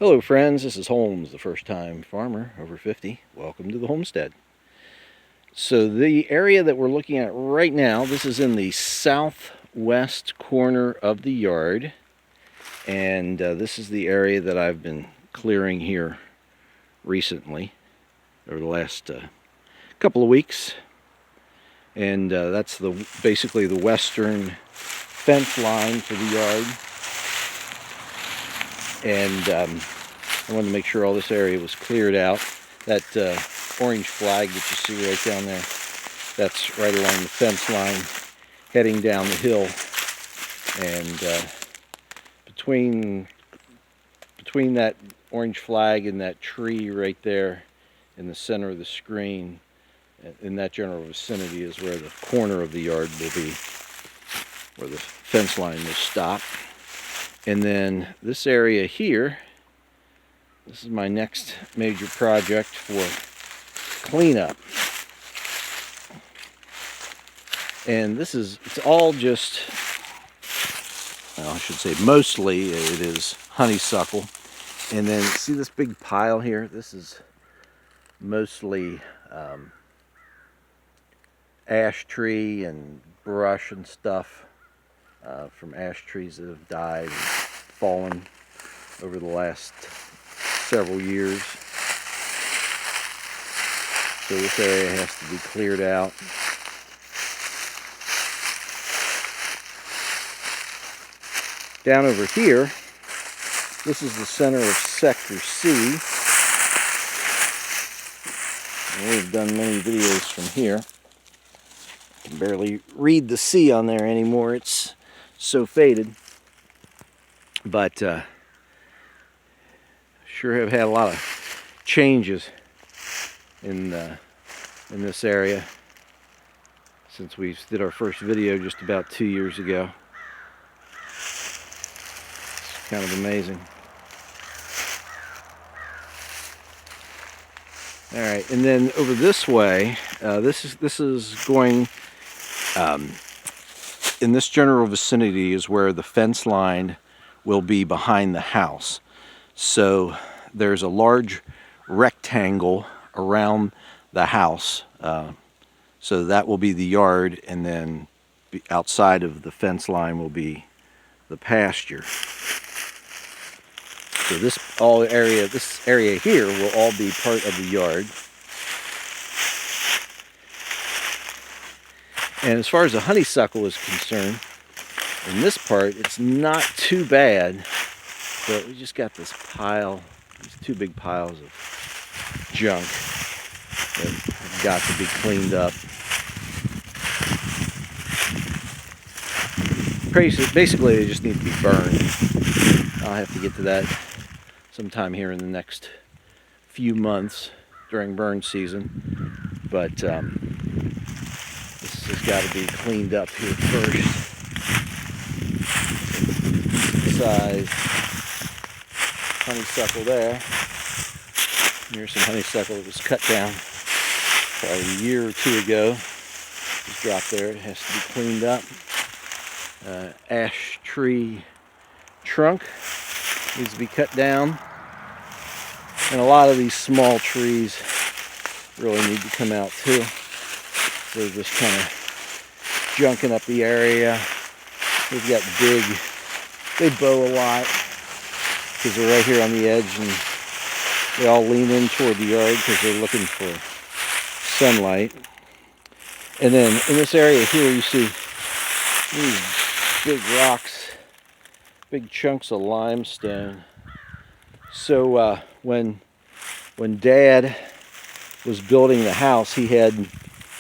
Hello friends, this is Holmes, the first time farmer over 50. Welcome to the homestead. So the area that we're looking at right now, this is in the southwest corner of the yard. And this is the area that I've been clearing here recently, over the last couple of weeks. And that's basically the western fence line for the yard. And I wanted to make sure all this area was cleared out. That orange flag that you see right down there, that's right along the fence line heading down the hill. And between that orange flag and that tree right there in the center of the screen, in that general vicinity, is where the corner of the yard will be, where the fence line will stop. And then this area here, this is my next major project for cleanup. And it's all just, well, I should say mostly it is honeysuckle. And then see this big pile here? This is mostly ash tree and brush and stuff from ash trees that have died and fallen over the last several years. So this area has to be cleared out. Down over here, this is the center of Sector C. And we've done many videos from here. I can barely read the C on there anymore. It's so faded. But sure have had a lot of changes in this area since we did our first video just about 2 years ago. It's kind of amazing. All right, and then over this way, this is going in this general vicinity is where the fence line will be behind the house. So there's a large rectangle around the house. So that will be the yard, and then outside of the fence line will be the pasture. So this area here will all be part of the yard. And as far as the honeysuckle is concerned, in this part, it's not too bad, but we just got this pile, these two big piles of junk that have got to be cleaned up. Basically, they just need to be burned. I'll have to get to that sometime here in the next few months during burn season, but this has got to be cleaned up here first. Size honeysuckle there. Here's some honeysuckle that was cut down probably a year or two ago. Just dropped there. It has to be cleaned up. Ash tree trunk needs to be cut down, and a lot of these small trees really need to come out too. They're just kind of junking up the area. They've got they bow a lot because they're right here on the edge, and they all lean in toward the yard because they're looking for sunlight. And then in this area here, you see these big rocks, big chunks of limestone. So when Dad was building the house, he had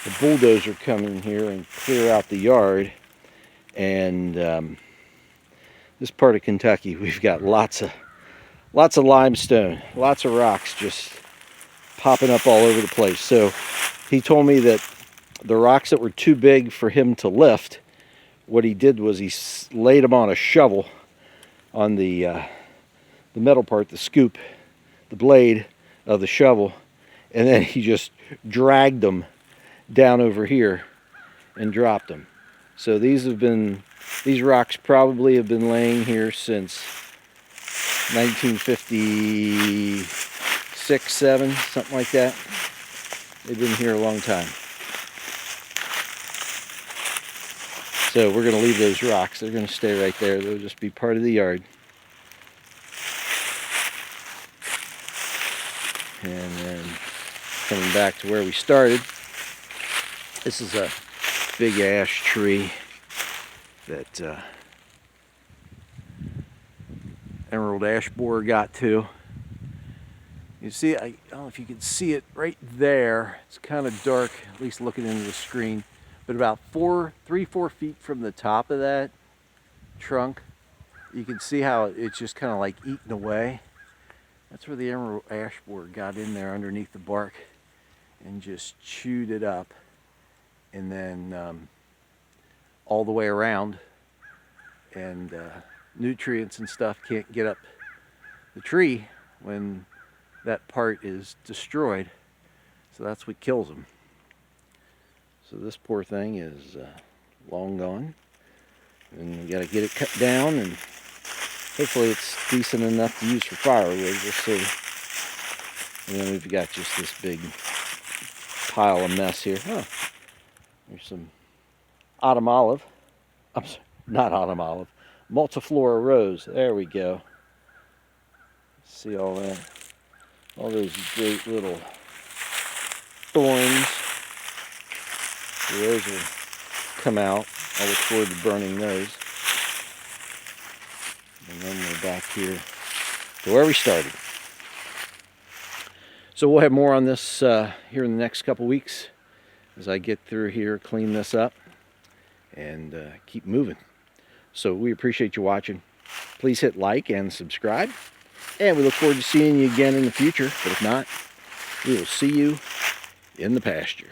a bulldozer come in here and clear out the yard. And this part of Kentucky, we've got lots of limestone, lots of rocks just popping up all over the place. So he told me that the rocks that were too big for him to lift, what he did was he laid them on a shovel on the metal part, the scoop, the blade of the shovel, and then he just dragged them down over here and dropped them. So these rocks probably have been laying here since 1956, 7, something like that. They've been here a long time. So we're going to leave those rocks. They're going to stay right there. They'll just be part of the yard. And then coming back to where we started, this is a big ash tree that emerald ash borer got to. You see, I don't know if you can see it right there. It's kind of dark, at least looking into the screen. But about 3-4 feet from the top of that trunk, you can see how it's just kind of like eaten away. That's where the emerald ash borer got in there underneath the bark and just chewed it up. And then all the way around, and nutrients and stuff can't get up the tree when that part is destroyed. So that's what kills them. So this poor thing is long gone, and we got to get it cut down, and hopefully it's decent enough to use for firewood. We'll see. And then we've got just this big pile of mess here. Oh, there's some autumn olive. I'm sorry, not autumn olive. Multiflora rose. There we go. See all that? All those great little thorns. Those will come out. I look forward to burning those. And then we're back here to where we started. So we'll have more on this here in the next couple weeks as I get through here, clean this up, and keep moving. So we appreciate you watching. Please hit like and subscribe. And we look forward to seeing you again in the future. But if not, we will see you in the pasture.